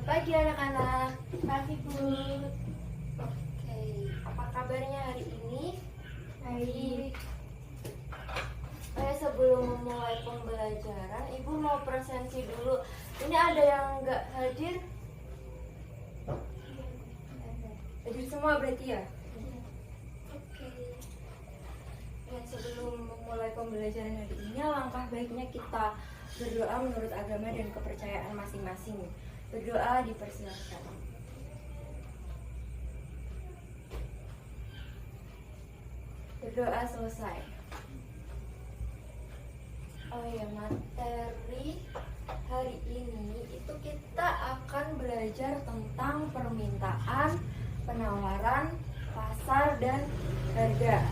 pagi anak-anak. Pagi Bu. Oke, apa kabarnya hari ini? Baik. Sebelum memulai pembelajaran, Ibu mau presensi dulu. Ini ada yang nggak hadir? Hadir semua berarti ya? Oke. Ya, sebelum memulai pembelajaran hari ini, langkah baiknya kita berdoa menurut agama dan kepercayaan masing-masing. Berdoa dipersilakan. Berdoa selesai. Oh ya, materi hari ini itu kita akan belajar tentang permintaan, penawaran, pasar, dan harga.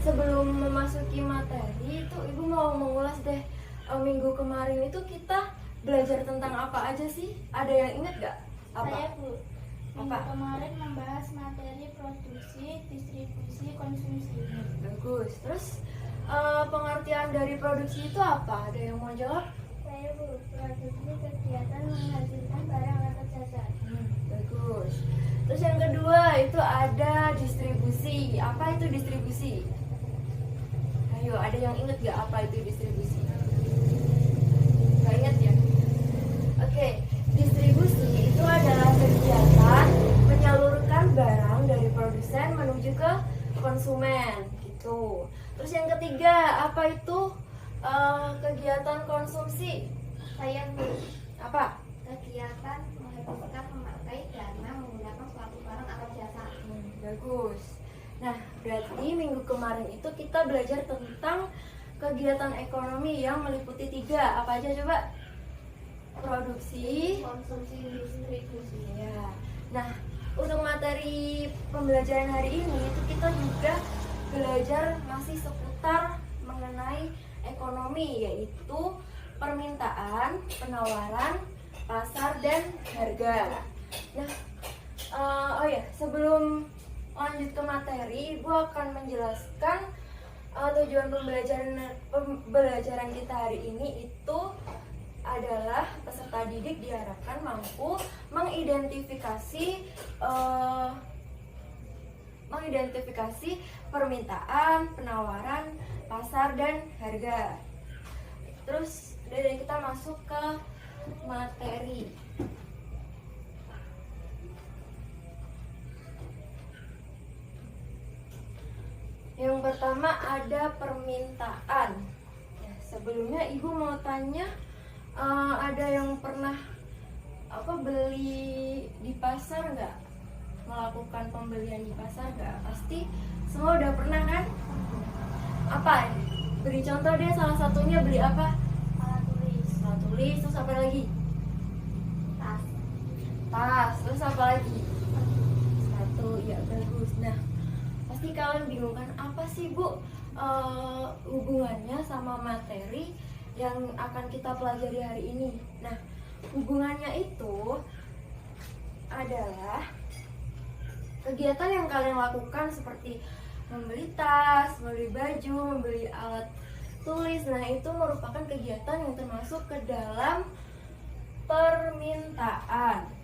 Sebelum memasuki materi itu Ibu mau mengulas deh, minggu kemarin itu kita belajar tentang apa aja sih? Ada yang ingat gak? Apa? Saya Bu. Minggu Apa? kemarin membahas materi produksi, distribusi, konsumsi. Bagus. Terus pengertian dari produksi itu apa? Ada yang mau jawab? Saya Bu. Produksi kegiatan menghasilkan barang atau jasa. Bagus. Terus yang kedua itu ada distribusi. Apa itu distribusi? Ayo, ada yang ingat gak apa itu distribusi? Gak ingat ya? Oke, distribusi itu adalah kegiatan menyalurkan barang dari produsen menuju ke konsumen gitu. Terus yang ketiga, apa itu kegiatan konsumsi? Saya Bu. Apa? Kegiatan menghabiskan memakai dana menggunakan suatu barang atau jasa. Bagus. Nah, berarti minggu kemarin itu kita belajar tentang kegiatan ekonomi yang meliputi 3. Apa aja coba? Produksi, Konsumsi, distribusi. ya. Nah, untuk materi pembelajaran hari ini itu kita juga belajar masih seputar mengenai ekonomi, yaitu permintaan, penawaran, pasar, dan harga. Nah, oh ya, sebelum lanjut ke materi, Ibu akan menjelaskan tujuan pembelajaran kita hari ini itu adalah peserta didik diharapkan mampu mengidentifikasi permintaan, penawaran, pasar, dan harga. Terus dari kita masuk ke materi. Yang pertama ada permintaan. Ya, sebelumnya Ibu mau tanya, ada yang pernah beli di pasar nggak? Melakukan pembelian di pasar nggak? Pasti semua udah pernah kan? Apa? Beri contoh deh, salah satunya beli apa? Alat tulis. Alat tulis, terus apa lagi? Tas. Tas, terus apa lagi? Sepatu, ya bagus. Nah, pasti kalian bingung kan, apa sih Bu hubungannya sama materi yang akan kita pelajari hari ini? Nah, hubungannya itu adalah kegiatan yang kalian lakukan seperti membeli tas, membeli baju, membeli alat tulis. Nah, itu merupakan kegiatan yang termasuk ke dalam permintaan.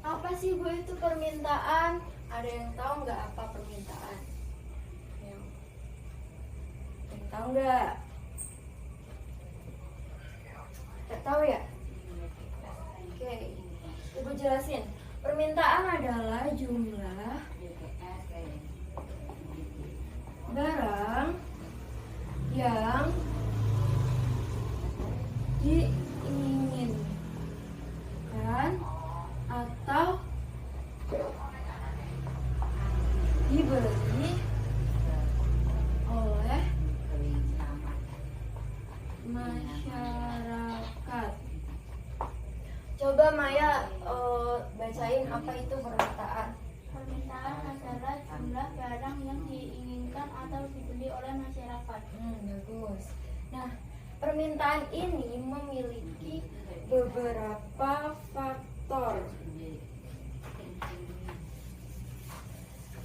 Apa sih Bu itu permintaan? Ada yang tahu nggak apa permintaan? Yang tahu nggak? Nggak tahu ya? Oke, Ibu jelasin. Permintaan adalah jumlah barang yang diinginkan atau dibeli oleh masyarakat. Coba Maya bacain apa itu permintaan. Permintaan adalah jumlah barang yang diinginkan atau dibeli oleh masyarakat. Bagus. Nah, permintaan ini memiliki beberapa faktor.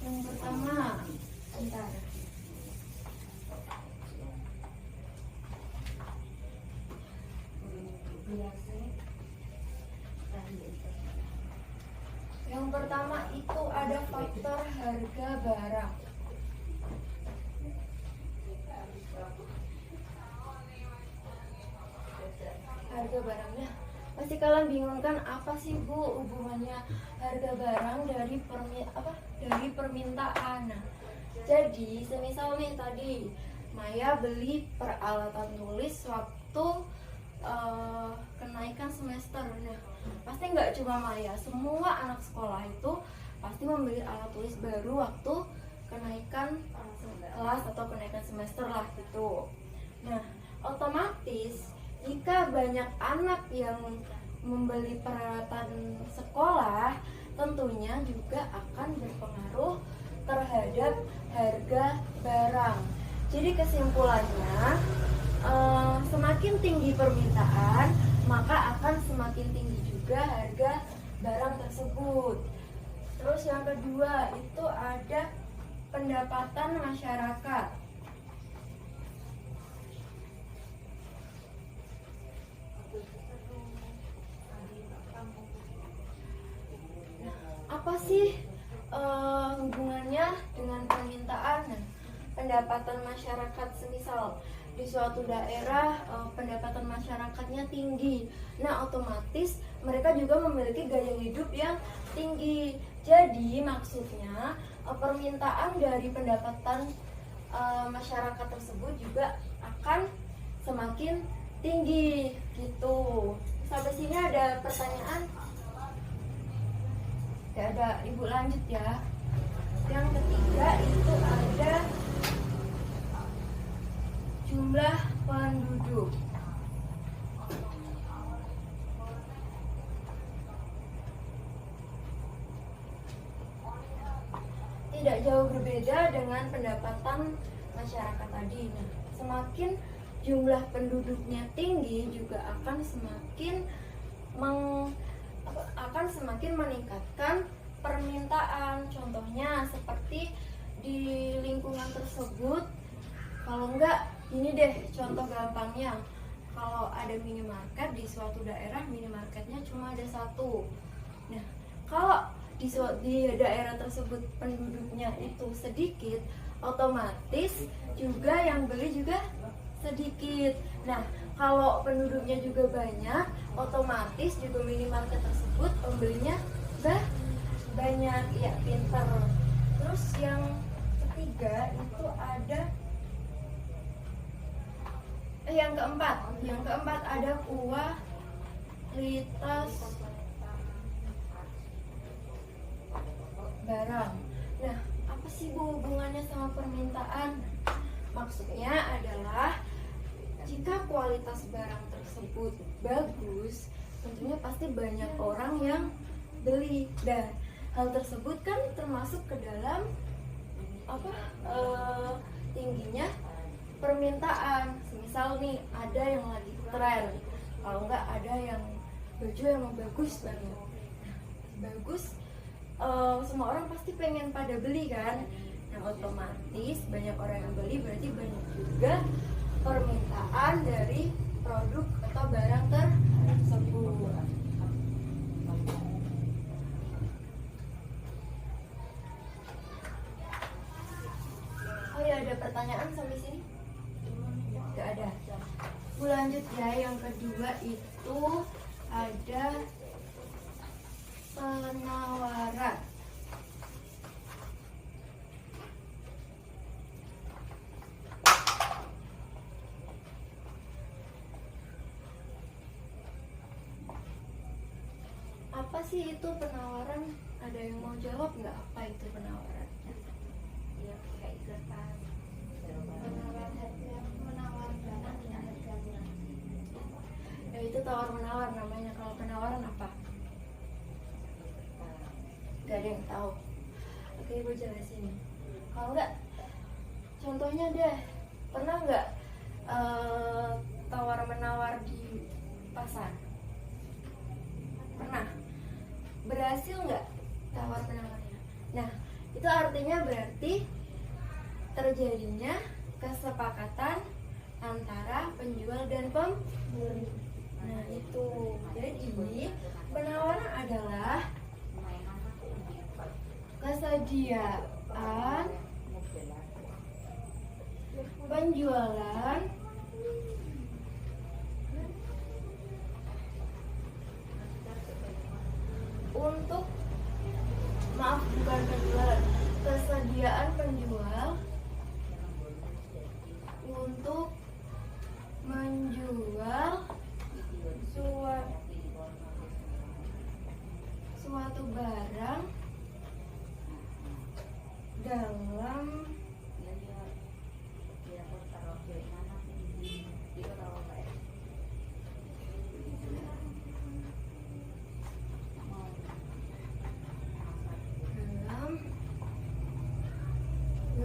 Yang pertama, bentar. faktor harga barang. Harga barangnya pasti kalian bingung kan, apa sih Bu hubungannya harga barang dari permintaan. Nah, jadi semisal nih tadi Maya beli peralatan tulis waktu kenaikan semester. Nah, pasti nggak cuma Maya, semua anak sekolah itu pasti membeli alat tulis baru waktu kenaikan kelas atau kenaikan semester lah gitu. Nah, otomatis jika banyak anak yang membeli peralatan sekolah, tentunya juga akan berpengaruh terhadap harga barang. Jadi kesimpulannya, semakin tinggi permintaan, maka akan semakin tinggi juga harga barang tersebut. Terus yang kedua itu ada pendapatan masyarakat. Apa sih hubungannya dengan permintaan? Nah, pendapatan masyarakat, semisal di suatu daerah pendapatan masyarakatnya tinggi, nah otomatis mereka juga memiliki gaya hidup yang tinggi. Jadi maksudnya permintaan dari pendapatan masyarakat tersebut juga akan semakin tinggi gitu. Sampai sini ada pertanyaan? Gak ada, Ibu lanjut ya. Yang ketiga itu ada jumlah penduduk. Tidak jauh berbeda dengan pendapatan masyarakat tadi. Nah, semakin jumlah penduduknya tinggi juga akan semakin meningkatkan permintaan. Contohnya seperti di lingkungan tersebut, kalau enggak ini deh contoh gampangnya, kalau ada minimarket di suatu daerah, minimarketnya cuma ada satu. Nah, kalau di daerah tersebut penduduknya itu sedikit, otomatis juga yang beli juga sedikit. Nah, kalau penduduknya juga banyak, otomatis juga minimarket tersebut pembelinya banyak. Ya, pintar. Terus yang ketiga itu ada yang keempat ada kualitas barang. Nah, apa sih Bu hubungannya sama permintaan? Maksudnya adalah jika kualitas barang tersebut bagus, tentunya pasti banyak orang yang beli, dan hal tersebut kan termasuk ke dalam tingginya permintaan. Misal nih ada yang lagi tren, kalau enggak ada yang baju yang bagus banget, bagus, semua orang pasti pengen pada beli kan. Nah, otomatis banyak orang yang beli, berarti banyak juga permintaan dari produk atau barang tersebut. Oh ya, ada pertanyaan sampai sini? Gak ada. Bu lanjut ya, yang kedua itu ada penawaran. Apa sih itu penawaran? Ada yang mau jawab nggak, apa itu penawaran? Ya, kayak kertas. Menawar harga, menawar barang dengan harga murah. Ya, itu tawar menawar namanya. Kalau penawaran apa? Gak ada yang tahu. Oke, Ibu jelasin. Kalau nggak, contohnya deh, pernah nggak tawar menawar di pasar? Pernah? Berhasil nggak tawar menawarnya? Nah, itu artinya berarti terjadinya kesepakatan antara penjual dan pembeli. Nah, itu. Jadi penawaran adalah kesediaan, penjualan, untuk maaf bukan penjualan, kesediaan penjual untuk menjual suatu barang dalam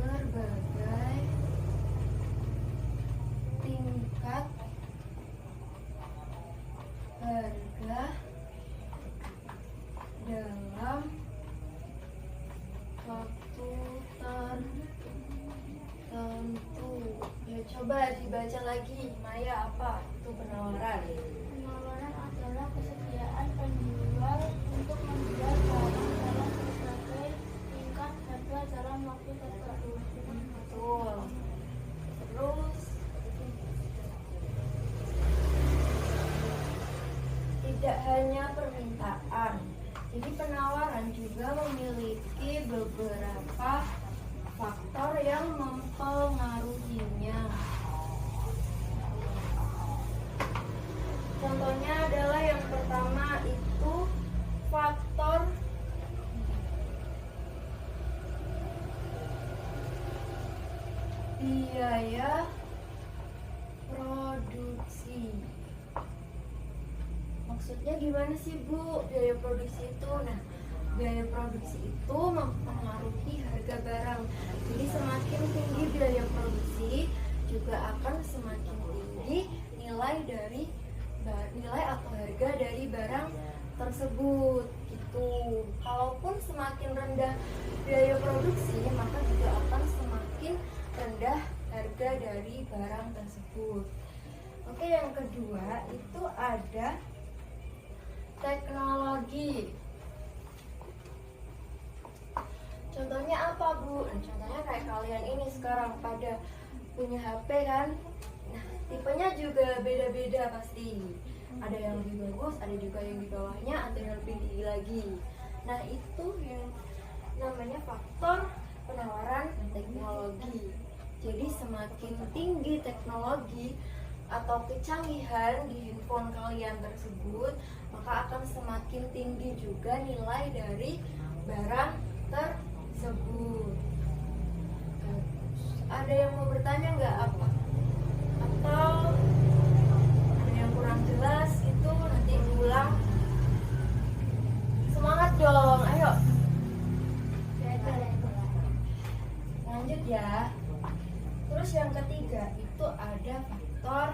berbagai tingkat harga dalam waktu tertentu. Ya coba dibaca lagi, Maya, apa itu penawaran? Penawaran adalah kesediaan penjual untuk menjual barang dalam berbagai tingkat harga dalam waktu tertentu. Betul. Terus tidak hanya permintaan, jadi penawaran juga memiliki beberapa faktor yang mempengaruhinya. Contohnya adalah yang pertama itu faktor biaya produksi. Maksudnya gimana sih Bu biaya produksi itu? Nah, biaya produksi itu mempengaruhi harga barang. Jadi semakin tinggi biaya produksi juga akan semakin tinggi nilai atau harga dari barang tersebut gitu. Kalaupun semakin rendah biaya produksi, maka juga akan semakin rendah harga dari barang tersebut. Oke, yang kedua itu ada teknologi. Contohnya apa Bu? Nah, contohnya kayak kalian ini sekarang pada punya HP kan. Nah, tipenya juga beda-beda pasti. Ada yang lebih bagus, ada juga yang di bawahnya, ada yang lebih tinggi lagi. Nah, itu yang namanya faktor penawaran teknologi. Jadi semakin tinggi teknologi atau kecanggihan di handphone kalian tersebut, maka akan semakin tinggi juga nilai dari barang tersebut. Ada yang mau bertanya nggak apa? Atau ada yang kurang jelas itu nanti diulang. Semangat dong, ayo. Lanjut ya. Terus yang ketiga itu ada faktor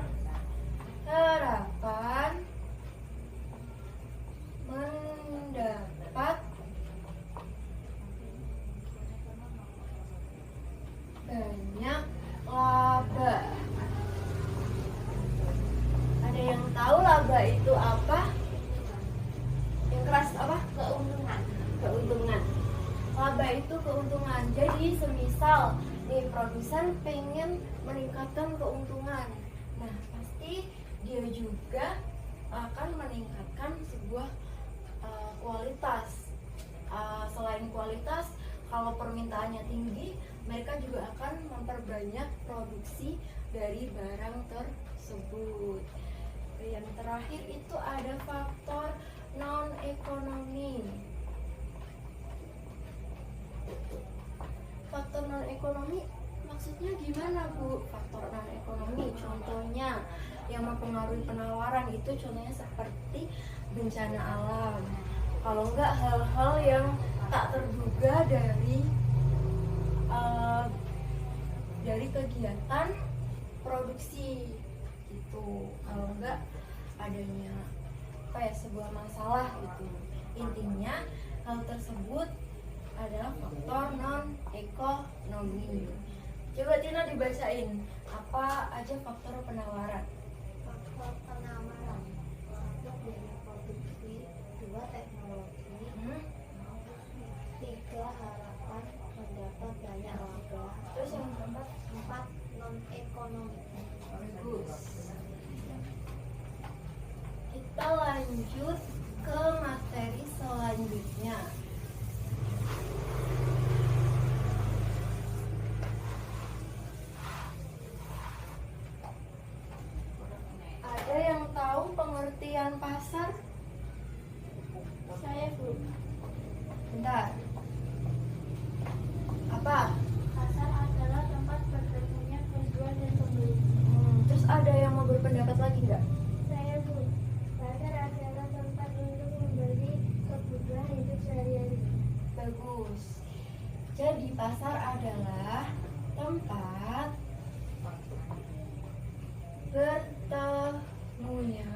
harapan mendapat banyak laba. Ada yang tahu laba itu apa? Yang keras apa? Keuntungan. Keuntungan. Laba itu keuntungan. Jadi semisal nih produsen pengen meningkatkan keuntungan, nah pasti dia juga akan meningkatkan sebuah kualitas. Selain kualitas, kalau permintaannya tinggi, mereka juga akan memperbanyak produksi dari barang tersebut. Yang terakhir itu ada faktor non-ekonomi. Faktor non-ekonomi maksudnya gimana Bu? Faktor non-ekonomi contohnya yang mempengaruhi penawaran itu contohnya seperti bencana alam. Kalau enggak hal-hal yang tak terduga dari kegiatan produksi gitu. Kalau enggak adanya sebuah masalah gitu. Intinya hal tersebut adalah faktor non-ekonomi. Coba Tina dibacain apa aja faktor penawaran. Faktor penawaran: 1 biaya produksi, 2 teknologi, 3 harapan apa? Pasar adalah tempat bertemunya penjual dan pembeli. Terus ada yang mau berpendapat lagi nggak? Saya Bu, pasar adalah tempat untuk membeli kebutuhan hidup sehari-hari. Bagus. Jadi pasar adalah tempat bertemunya.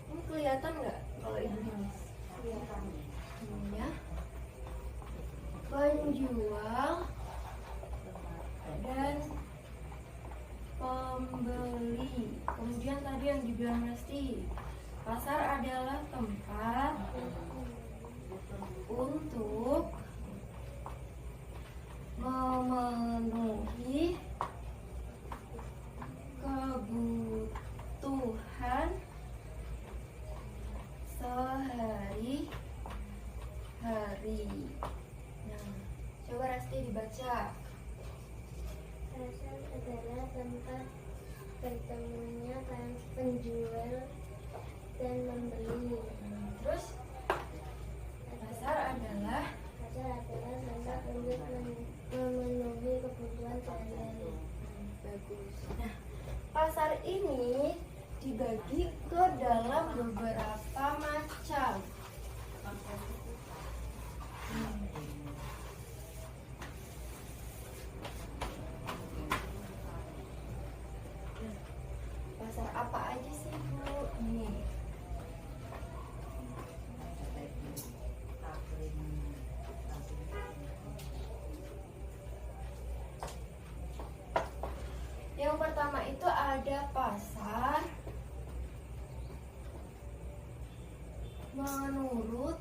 Ini kelihatan nggak kalau ibu Dimas? Kelihatan. Ya. Penjual dan pembeli. Kemudian tadi yang dibilang Resti, pasar adalah tempat untuk memenuhi kebutuhan sehari-hari. Nah, coba Resti dibaca. Pasar adalah tempat bertemunya penjual dan membeli. Terus pasar adalah tempat untuk memenuhi kebutuhan sehari-hari. bagus. Nah, pasar ini dibagi ke dalam beberapa macam. Pasar apa aja sih Bu? Ini. Yang pertama itu ada pasar menurut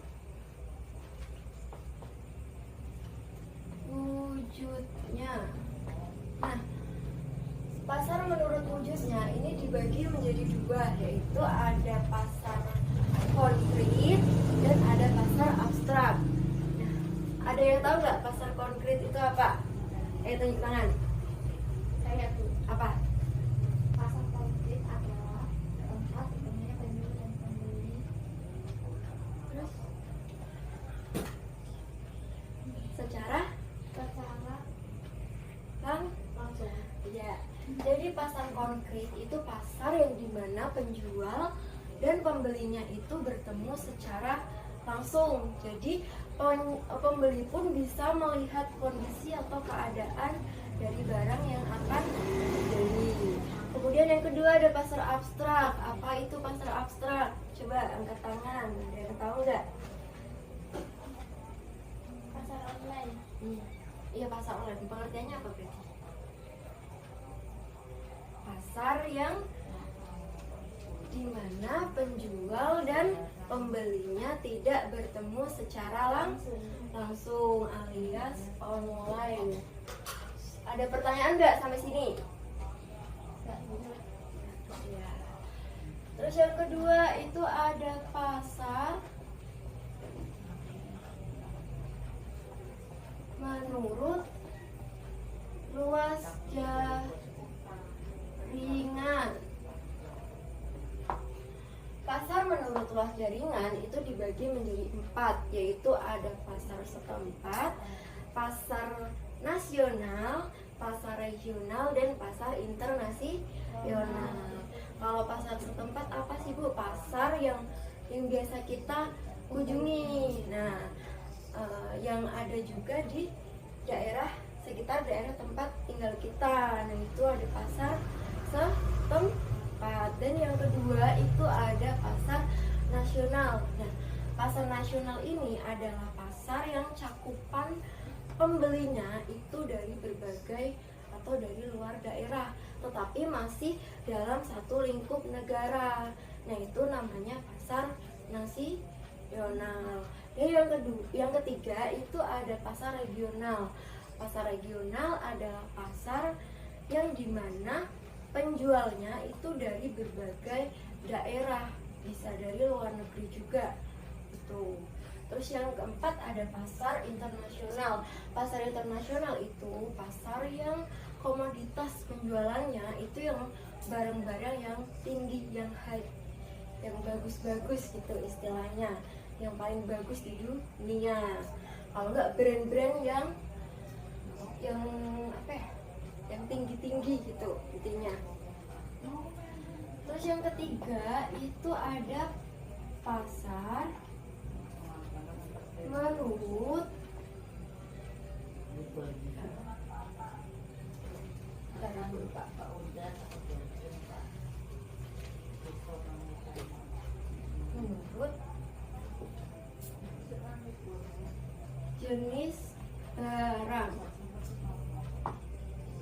wujudnya. Nah, pasar menurut wujudnya ini dibagi menjadi dua, yaitu ada pasar konkret dan ada pasar abstrak. Nah, ada yang tahu nggak pasar konkret itu apa? Tunjuk tangan. Saya Bu, Apa? pasar konkret adalah tempat bertemunya penjual dan pembeli. Terus secara langsung. ya. Jadi pasar konkret itu pasar yang dimana penjual dan pembelinya itu bertemu secara langsung. Jadi pembeli pun bisa melihat kondisi atau keadaan dari barang yang akan dibeli. Kemudian yang kedua ada pasar abstrak. Apa itu pasar abstrak? Coba angkat tangan. Ada yang tahu nggak? Pasar online. Iya, pasar online. Pengertiannya apa berarti? Pasar yang dimana penjual dan pembelinya tidak bertemu secara langsung alias online. Ada pertanyaan nggak sampai sini? Ya. Terus yang kedua itu ada pasar menurut luas jaringan. Pasar menurut luas jaringan itu dibagi menjadi 4, yaitu ada pasar setempat, pasar nasional, pasar regional, dan pasar internasional. Kalau pasar setempat apa sih Bu? Pasar yang biasa kita kunjungi. Nah, yang ada juga di daerah sekitar daerah tempat tinggal kita. Nah, itu ada pasar setempat. Dan yang kedua itu ada pasar nasional. Nah, pasar nasional ini adalah pasar yang cakupan pembelinya itu dari berbagai atau dari luar daerah, tetapi masih dalam satu lingkup negara. Nah, itu namanya pasar nasional. Dan yang ketiga itu ada pasar regional. Pasar regional adalah pasar yang dimana penjualnya itu dari berbagai daerah, bisa dari luar negeri juga. Itu. Terus yang keempat ada pasar internasional. Pasar internasional itu pasar yang komoditas penjualannya itu yang barang-barang yang tinggi, yang high, yang bagus-bagus gitu istilahnya, yang paling bagus di dunia. Kalau nggak brand-brand yang tinggi gitu intinya. Terus yang ketiga itu ada pasar menurut menurut jenis barang.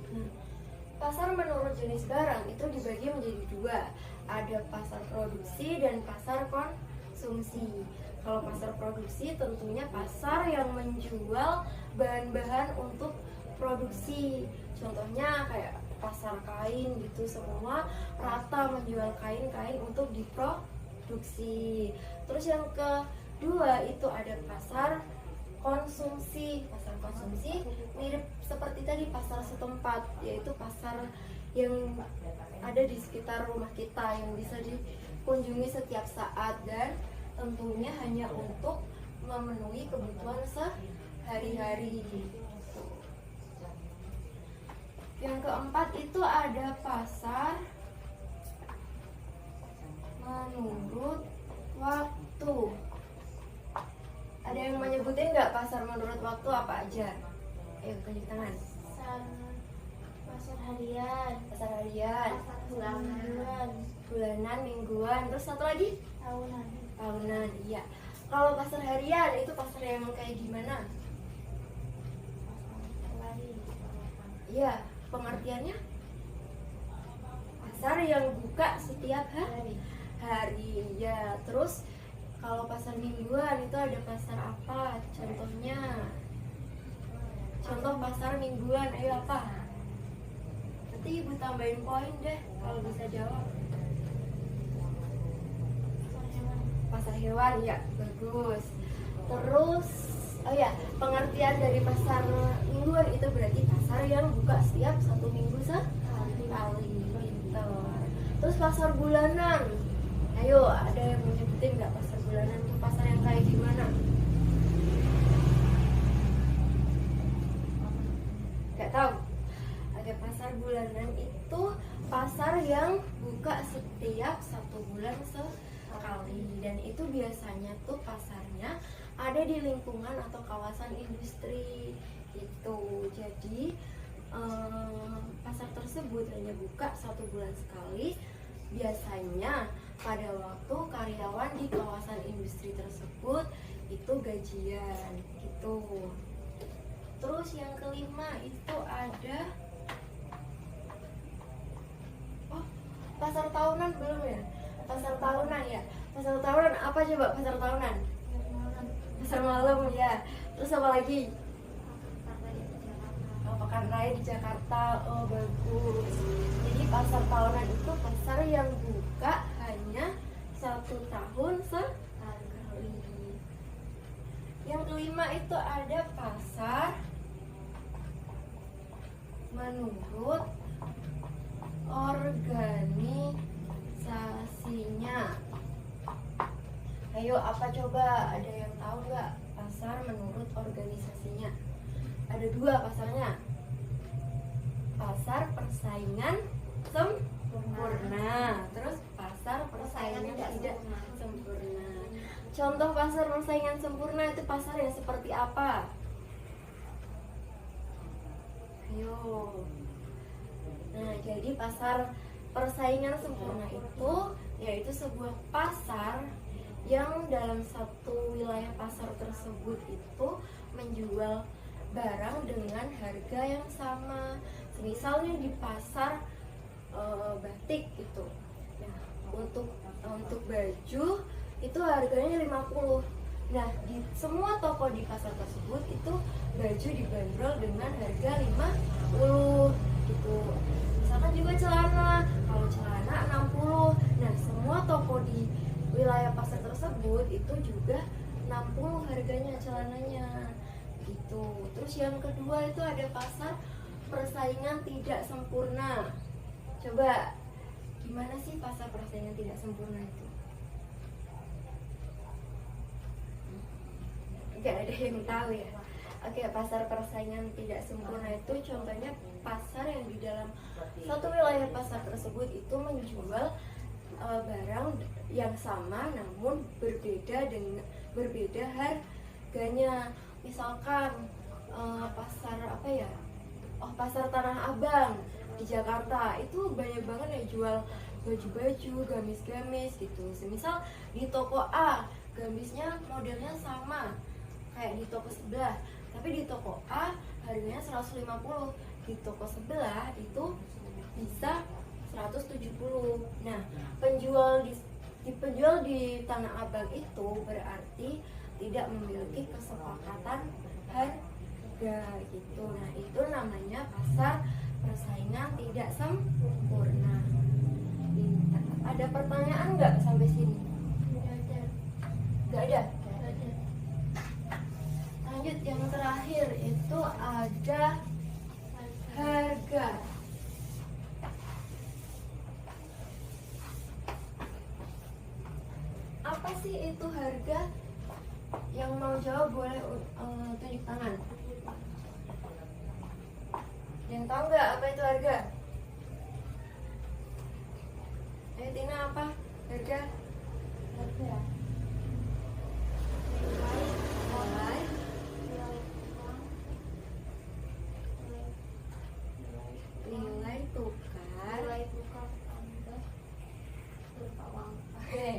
Nah, pasar menurut jenis barang itu dibagi menjadi dua. Ada pasar produksi dan pasar konsumsi. Kalau pasar produksi tentunya pasar yang menjual bahan-bahan untuk produksi. Contohnya kayak pasar kain gitu, semua rata menjual kain-kain untuk diproduksi. Terus yang kedua itu ada pasar konsumsi. Pasar konsumsi mirip seperti tadi pasar setempat, yaitu pasar yang ada di sekitar rumah kita yang bisa dikunjungi setiap saat dan tentunya hanya untuk memenuhi kebutuhan sehari-hari. Yang keempat itu ada pasar menurut waktu. Ada yang menyebutin nggak pasar menurut waktu apa aja? Ayo tunjuk tangan. Pasar harian, Pasar harian, pasar bulanan, bulanan, mingguan, terus satu lagi tahunan. tahunan. Iya. Kalau pasar harian itu pasar yang kayak gimana? Iya, pengertiannya pasar yang buka setiap hari. Ya, terus kalau pasar mingguan itu ada pasar apa? Contohnya, contoh pasar mingguan, ayo apa? Nanti ibu tambahin poin deh kalau bisa jawab. Pasar hewan, ya bagus. Terus, oh ya, pengertian dari pasar mingguan itu berarti pasar yang buka setiap 1 minggu sekali. Pintar. Terus pasar bulanan, ayo ada yang mau nyebutin nggak pasar bulanan itu pasar yang kayak gimana? Nggak tahu. Ada pasar bulanan itu pasar yang buka setiap 1 bulan sekali, dan itu biasanya tuh pasarnya ada di lingkungan atau kawasan industri gitu. Jadi pasar tersebut hanya buka 1 bulan sekali, biasanya pada waktu karyawan di kawasan industri tersebut itu gajian gitu. Terus yang kelima itu ada pasar tahunan belum ya? Pasar tahunan ya. Pasar tahunan apa coba pasar tahunan? Pasar malam ya. Terus apa lagi? Pekan Raya di Jakarta. Oh bagus. Jadi pasar tahunan itu pasar yang buka hanya 1 tahun sekali. Yang kelima itu ada pasar menurut organisasinya. Ayo apa coba, ada yang tahu nggak pasar menurut organisasinya? Ada 2 pasarnya. Pasar persaingan sempurna, terus pasar persaingan tidak sempurna. Contoh pasar persaingan sempurna itu pasar yang seperti apa? Ayo. Nah, jadi pasar persaingan sempurna itu yaitu sebuah pasar yang dalam satu wilayah pasar tersebut itu menjual barang dengan harga yang sama. Misalnya di pasar batik gitu. Nah, untuk baju itu harganya 50. Nah, di semua toko di pasar tersebut itu baju dibanderol dengan harga 50 gitu. Misalkan juga celana, kalau celana 60. Nah, semua toko di wilayah pasar tersebut itu juga 60 harganya celananya gitu. Terus yang kedua itu ada pasar persaingan tidak sempurna. Coba gimana sih pasar persaingan tidak sempurna itu? Gak ada yang tahu ya. Oke, pasar persaingan tidak sempurna itu contohnya pasar yang di dalam satu wilayah pasar tersebut itu menjual barang yang sama namun berbeda harganya. Misalkan pasar apa ya? Oh, pasar Tanah Abang di Jakarta itu banyak banget yang jual baju-baju, gamis-gamis gitu. Semisal di toko A, gamisnya modelnya sama kayak di toko sebelah, tapi di toko A harganya 150, di toko sebelah itu bisa 170. Nah, penjual di Tanah Abang itu berarti tidak memiliki kesepakatan harga gitu. Nah, itu namanya pasar persaingan tidak sempurna. Ada pertanyaan nggak sampai sini? Nggak ada. Lanjut, yang terakhir itu ada harga. Apa sih itu harga? Yang mau jawab boleh tunjuk tangan. Yang tahu nggak apa itu harga? Tina, apa harga? Harga. Nilai. Nilai tukar. Nilai tukar Anda berupa uang. Oke.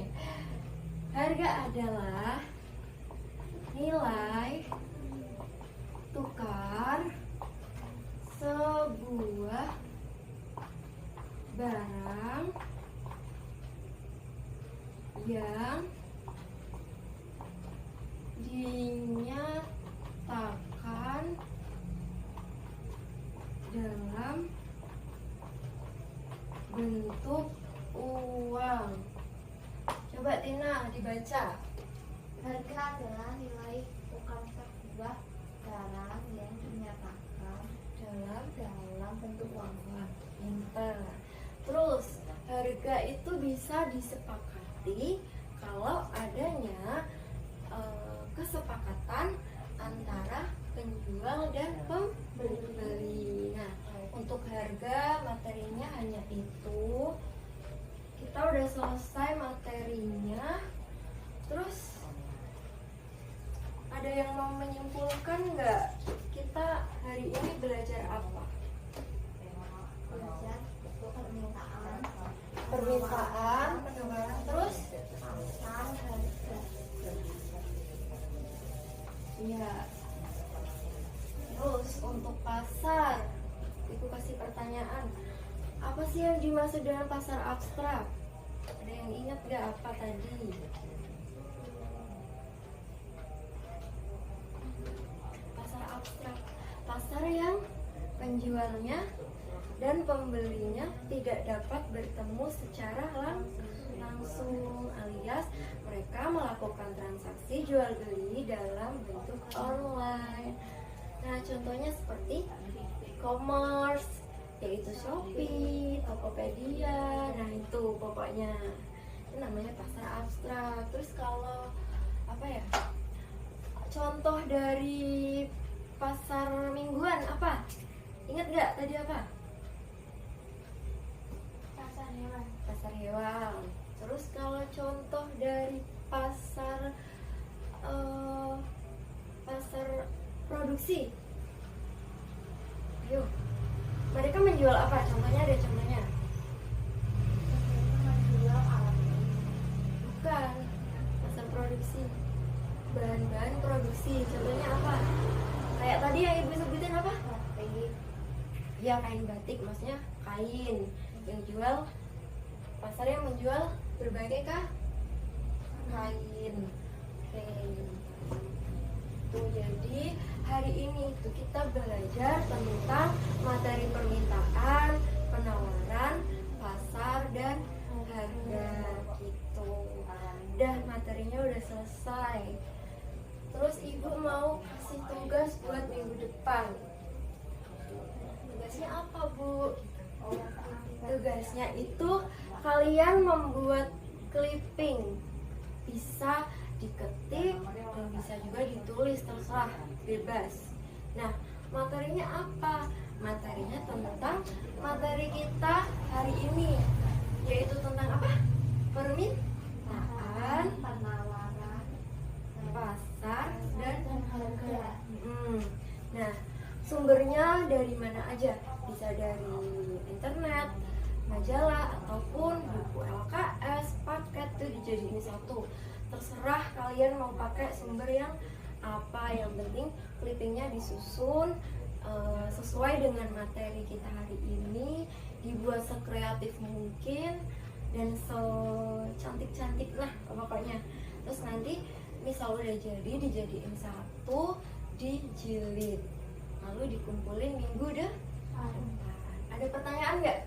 Harga adalah nilai tukar sebuah barang yang dinyatakan dalam bentuk uang. Coba Tina dibaca. Harga adalah nilai tukar sebuah barang yang dinyatakan dalam bentuk uang. Pintar. Terus harga itu bisa disepakati kalau adanya kesepakatan antara penjual dan pembeli. Nah, untuk harga materinya hanya itu. Kita udah selesai materinya. Terus ada yang mau menyimpulkan nggak? Kita hari ini belajar apa? Belajar permintaan, Permintaan, penawaran, terus pasar, harga. iya. Terus untuk pasar, Ibu kasih pertanyaan. Apa sih yang dimaksud dengan pasar abstrak? Ada yang ingat gak apa tadi? Pasar abstrak, pasar yang penjualnya dan pembelinya tidak dapat bertemu secara langsung, alias mereka melakukan transaksi jual beli dalam bentuk online. Nah, contohnya seperti e-commerce, yaitu Shopee, Tokopedia. Nah, itu pokoknya itu namanya pasar abstrak. Terus kalau apa ya, contoh dari pasar mingguan apa? Ingat gak tadi apa? Pasar hewan. Pasar hewan. Terus kalau contoh dari pasar pasar produksi, ayo, mereka menjual apa? Contohnya ada contohnya? Menjual alat. Bukan. Pasar produksi, bahan-bahan produksi. Contohnya apa? Kayak tadi yang ibu sebutin apa? Batik. Ya, kain batik, maksudnya kain yang jual. Pasar yang menjual berbagai kain. Oke. Tuh, jadi hari ini tuh kita belajar tentang materi permintaan, penawaran, pasar, dan harga gitu. Udah, materinya udah selesai. Terus ibu mau kasih tugas buat minggu depan. Tugasnya apa, Bu? Tugasnya itu kalian membuat clipping. Bisa diketik dan bisa juga ditulis, terserah, bebas. Nah, materinya apa? Materinya tentang materi kita hari ini, yaitu tentang apa? Permintaan, penawaran, pasar, dan harga. Nah, sumbernya dari mana aja? Bisa dari internet, majalah, ataupun buku LKS, paket tuh dijadiin satu. Terserah kalian mau pakai sumber yang apa, yang penting clippingnya disusun sesuai dengan materi kita hari ini, dibuat sekreatif mungkin dan secantik-cantik lah pokoknya. Terus nanti misal udah jadi, dijadiin satu, dijilid, lalu dikumpulin minggu depan. Ada pertanyaan nggak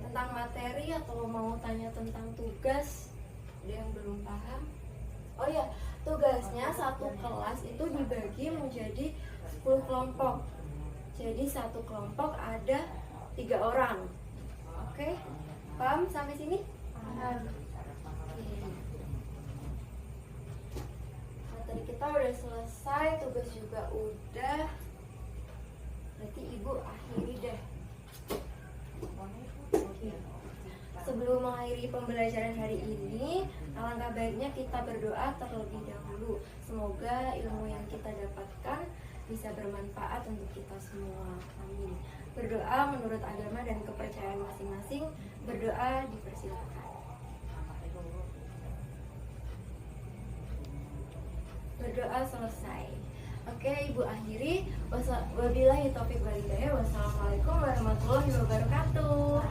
tentang materi atau mau tanya tentang tugas? Ada yang belum paham? Oh ya, tugasnya satu kelas itu dibagi menjadi 10 kelompok. Jadi satu kelompok ada 3 orang. Oke, paham sampai sini? Paham. Materi kita udah selesai, tugas juga udah. Berarti ibu akhiri deh. Sebelum mengakhiri pembelajaran hari ini, alangkah baiknya kita berdoa terlebih dahulu. Semoga ilmu yang kita dapatkan bisa bermanfaat untuk kita semua. Amin. Berdoa menurut agama dan kepercayaan masing-masing. Berdoa dipersilakan. Berdoa selesai. Oke, ibu akhiri. Wabillahi taufiq wal hidayah. Wassalamualaikum warahmatullahi wabarakatuh.